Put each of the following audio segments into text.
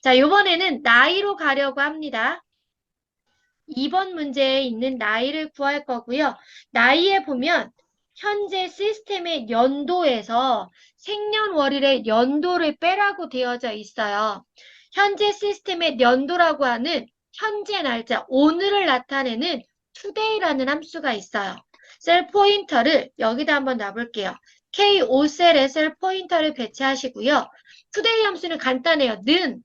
자, 요번에는 나이로 가려고 합니다. 2번 문제에 있는 나이를 구할 거고요. 나이에 보면 현재 시스템의 연도에서 생년월일의 연도를 빼라고 되어져 있어요. 현재 시스템의 연도라고 하는 현재 날짜, 오늘을 나타내는 today라는 함수가 있어요. 셀 포인터를 여기다 한번 놔볼게요. K5셀에 셀 포인터를 배치하시고요. today 함수는 간단해요. 는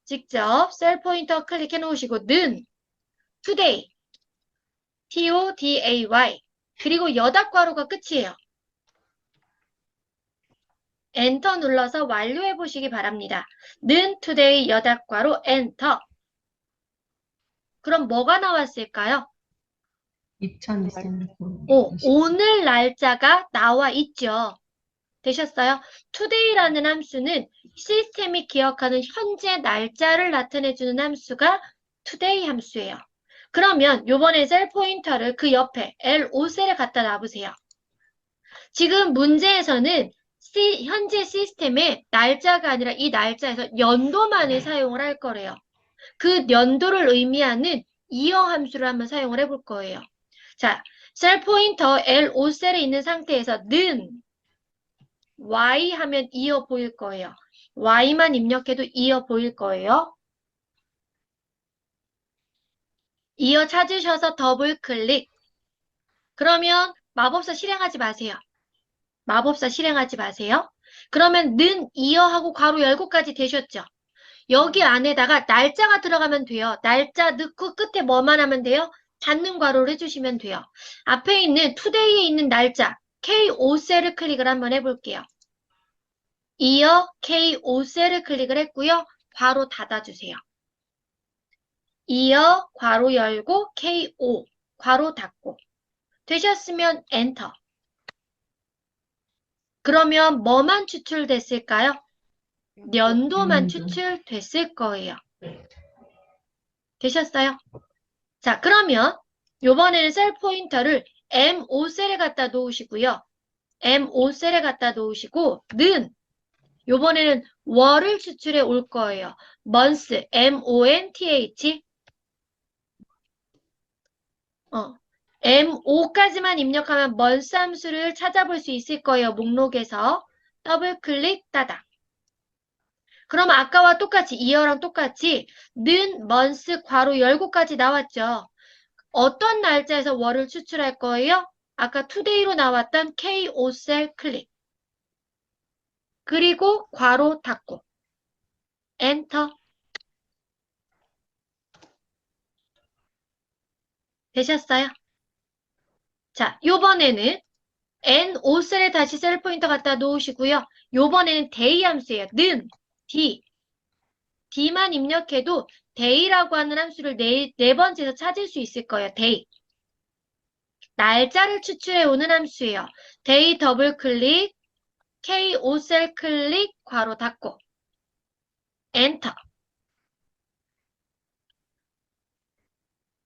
직접 셀 포인터 클릭해 놓으시고 는 today today 그리고 여닫 괄호가 끝이에요. 엔터 눌러서 완료해 보시기 바랍니다. 는 today 여닫 괄호 엔터. 그럼 뭐가 나왔을까요? 2023년 오늘 날짜가 나와 있죠. 되셨어요? today라는 함수는 시스템이 기억하는 현재 날짜를 나타내주는 함수가 today 함수예요. 그러면 요번에 셀 포인터를 그 옆에 L5셀에 갖다 놔보세요. 지금 문제에서는 현재 시스템에 날짜가 아니라 이 날짜에서 연도만을 사용을 할 거래요. 그 연도를 의미하는 이어 함수를 한번 사용을 해볼 거예요. 자, 셀 포인터 L5셀에 있는 상태에서 는 Y 하면 이어 보일 거예요. Y만 입력해도 이어 보일 거예요. 이어 찾으셔서 더블 클릭. 그러면 마법사 실행하지 마세요. 마법사 실행하지 마세요. 그러면 는 이어하고 괄호 열고까지 되셨죠? 여기 안에다가 날짜가 들어가면 돼요. 날짜 넣고 끝에 뭐만 하면 돼요? 닫는 괄호를 해주시면 돼요. 앞에 있는 today에 있는 날짜 K5셀을 클릭을 한번 해볼게요. 이어 K5셀을 클릭을 했고요. 괄호 닫아주세요. 이어 괄호 열고 K5 괄호 닫고 되셨으면 엔터. 그러면 뭐만 추출됐을까요? 연도만 추출됐을 거예요. 되셨어요? 자, 그러면 요번에는 셀 포인터를 M5셀에 갖다 놓으시고요. M5셀에 갖다 놓으시고 는 요번에는 월을 추출해 올 거예요. month, M-O-N-T-H M5까지만 입력하면 month 함수를 찾아볼 수 있을 거예요. 목록에서 더블 클릭 따닥. 그럼 아까와 똑같이 이어랑 똑같이 는 month 괄호 열고까지 나왔죠. 어떤 날짜에서 월을 추출할 거예요? 아까 today로 나왔던 K5셀 클릭. 그리고 괄호 닫고 엔터. 되셨어요? 자, 요번에는 N5셀에 다시 셀 포인터 갖다 놓으시고요. 요번에는 day 함수예요. 는 D. D만 입력해도 day라고 하는 함수를 네 번째에서 찾을 수 있을 거예요. day. 날짜를 추출해 오는 함수예요. day 더블 클릭, K5셀 클릭, 괄호 닫고 엔터.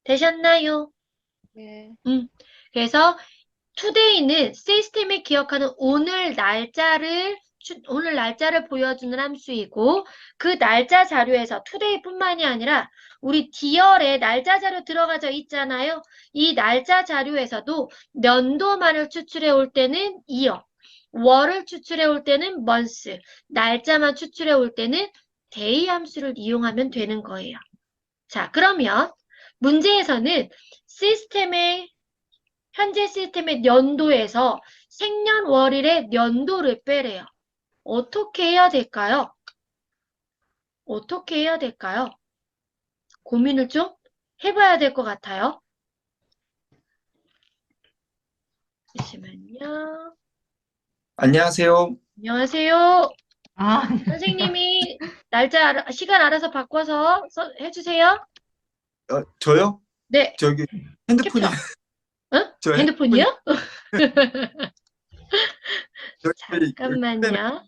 되셨나요? 네. 그래서 today는 시스템이 기억하는 오늘 날짜를 보여주는 함수이고 그 날짜 자료에서 today뿐만이 아니라 우리 D열에 날짜 자료 들어가져 있잖아요. 이 날짜 자료에서도 연도만을 추출해 올 때는 year, 월을 추출해 올 때는 month, 날짜만 추출해 올 때는 day 함수를 이용하면 되는 거예요. 자, 그러면 문제에서는 현재 시스템의 연도에서 생년월일의 연도를 빼래요. 어떻게 해야 될까요? 어떻게 해야 될까요? 고민을 좀 해봐야 될 것 같아요. 잠시만요. 안녕하세요. 안녕하세요. 아, 선생님이 시간 알아서 바꿔서 해주세요. 저요? 네, 저기 핸드폰이 캡처. 응? 저 핸드폰이 핸드폰이요? 저기 때문에 잠깐만요.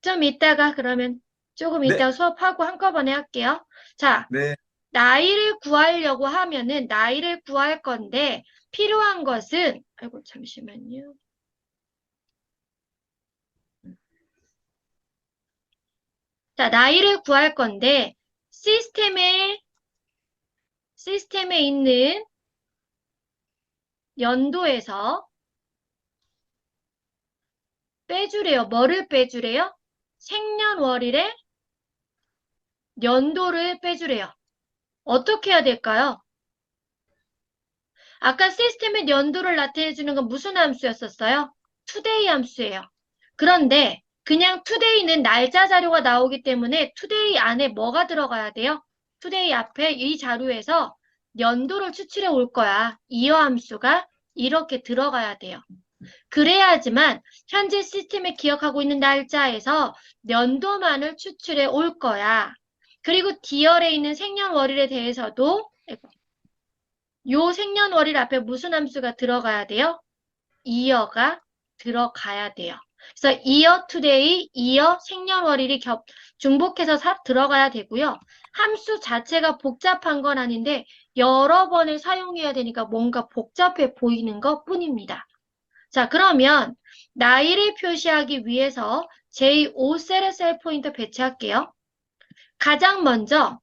좀 이따가 그러면 조금 네, 이따가 수업하고 한꺼번에 할게요. 자, 네, 나이를 구하려고 하면은 나이를 구할 건데 필요한 것은 아이고 잠시만요. 자, 나이를 구할 건데, 시스템에 있는 연도에서 빼주래요. 뭐를 빼주래요? 생년월일에 연도를 빼주래요. 어떻게 해야 될까요? 아까 시스템의 연도를 나타내주는 건 무슨 함수였었어요? today 함수예요. 그런데 그냥 today는 날짜 자료가 나오기 때문에 today 안에 뭐가 들어가야 돼요? today 앞에 이 자료에서 연도를 추출해 올 거야. 이어 함수가 이렇게 들어가야 돼요. 그래야지만 현재 시스템에 기억하고 있는 날짜에서 연도만을 추출해 올 거야. 그리고 디얼에 있는 생년월일에 대해서도 요 생년월일 앞에 무슨 함수가 들어가야 돼요? 이어가 들어가야 돼요. 그래서 이어 투데이, 이어 생년월일이 중복해서 들어가야 되고요. 함수 자체가 복잡한 건 아닌데 여러 번을 사용해야 되니까 뭔가 복잡해 보이는 것 뿐입니다. 자, 그러면 나이를 표시하기 위해서 J5셀에 셀 포인터 배치할게요. 가장 먼저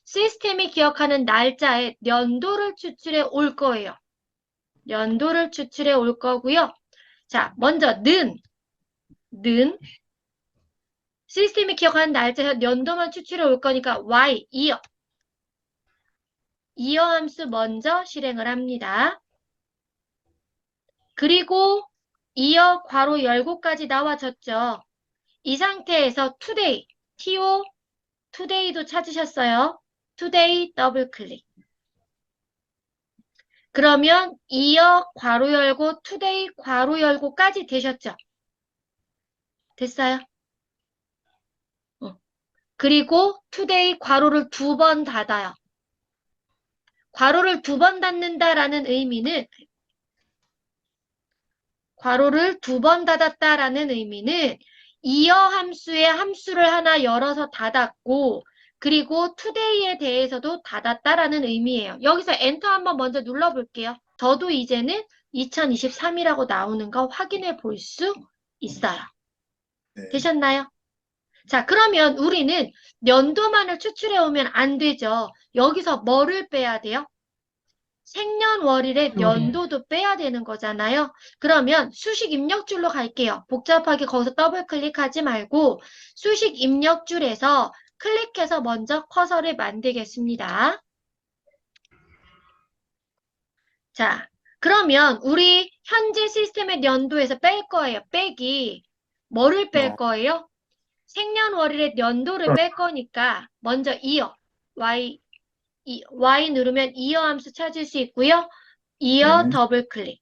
시스템이 기억하는 날짜에 연도를 추출해 올 거예요. 연도를 추출해 올 거고요. 자, 먼저 는 시스템이 기억하는 날짜에서 연도만 추출해 올 거니까 Y, 이어 함수 먼저 실행을 합니다. 그리고 이어 괄호 열고까지 나와졌죠. 이 상태에서 today, today도 찾으셨어요. today 더블 클릭. 그러면 이어 괄호 열고 today 괄호 열고까지 되셨죠? 됐어요? 그리고 today 괄호를 2번 닫아요. 괄호를 2번 닫는다라는 의미는 괄호를 2번 닫았다라는 의미는 이어 함수의 함수를 하나 열어서 닫았고 그리고 today에 대해서도 닫았다라는 의미예요. 여기서 엔터 한번 먼저 눌러볼게요. 저도 이제는 2023이라고 나오는 거 확인해 볼 수 있어요. 네. 되셨나요? 자, 그러면 우리는 연도만을 추출해 오면 안 되죠. 여기서 뭐를 빼야 돼요? 생년월일의 연도도 빼야 되는 거잖아요. 그러면 수식 입력줄로 갈게요. 복잡하게 거기서 더블 클릭하지 말고 수식 입력줄에서 클릭해서 먼저 커서를 만들겠습니다. 자, 그러면 우리 현재 시스템의 연도에서 뺄 거예요. 빼기. 뭐를 뺄 거예요? 생년월일의 연도를 뺄 거니까 먼저 이어, Y 누르면 이어 함수 찾을 수 있고요. 이어 네. 더블 클릭.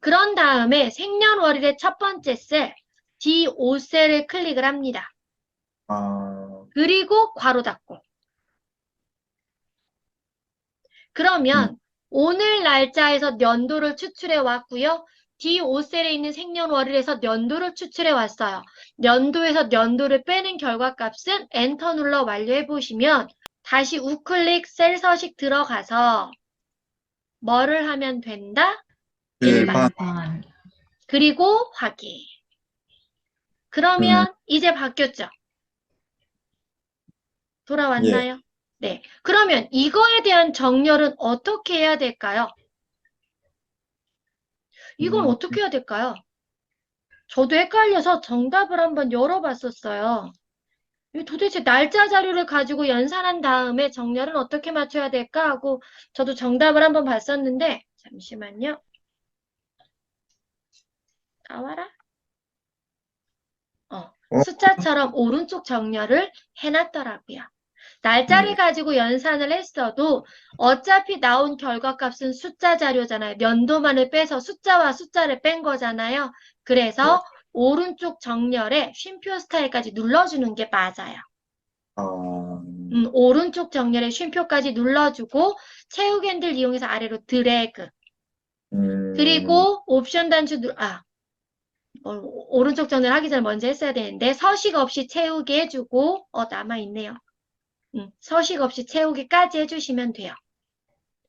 그런 다음에 생년월일의 첫 번째 셀, D5셀을 클릭을 합니다. 그리고 괄호 닫고. 그러면 오늘 날짜에서 연도를 추출해 왔고요. D5셀에 있는 생년월일에서 연도를 추출해 왔어요. 연도에서 연도를 빼는 결과값은 엔터 눌러 완료해 보시면 다시 우클릭 셀 서식 들어가서 뭐를 하면 된다? 1번. 그리고 확인. 그러면 이제 바뀌었죠? 돌아왔나요? 네. 그러면 이거에 대한 정렬은 어떻게 해야 될까요? 이건 어떻게 해야 될까요? 저도 헷갈려서 정답을 한번 열어봤었어요. 도대체 날짜 자료를 가지고 연산한 다음에 정렬은 어떻게 맞춰야 될까 하고 저도 정답을 한번 봤었는데 잠시만요. 나와라. 숫자처럼 오른쪽 정렬을 해놨더라고요. 날짜를 가지고 연산을 했어도 어차피 나온 결과값은 숫자 자료잖아요. 연도만을 빼서 숫자와 숫자를 뺀 거잖아요. 그래서 오른쪽 정렬에 쉼표 스타일까지 눌러주는 게 맞아요. 오른쪽 정렬에 쉼표까지 눌러주고 채우기 핸들 이용해서 아래로 드래그. 그리고 옵션 단추 오른쪽 정렬 하기 전에 먼저 했어야 되는데 서식 없이 채우기 해주고 남아있네요. 서식 없이 채우기까지 해주시면 돼요.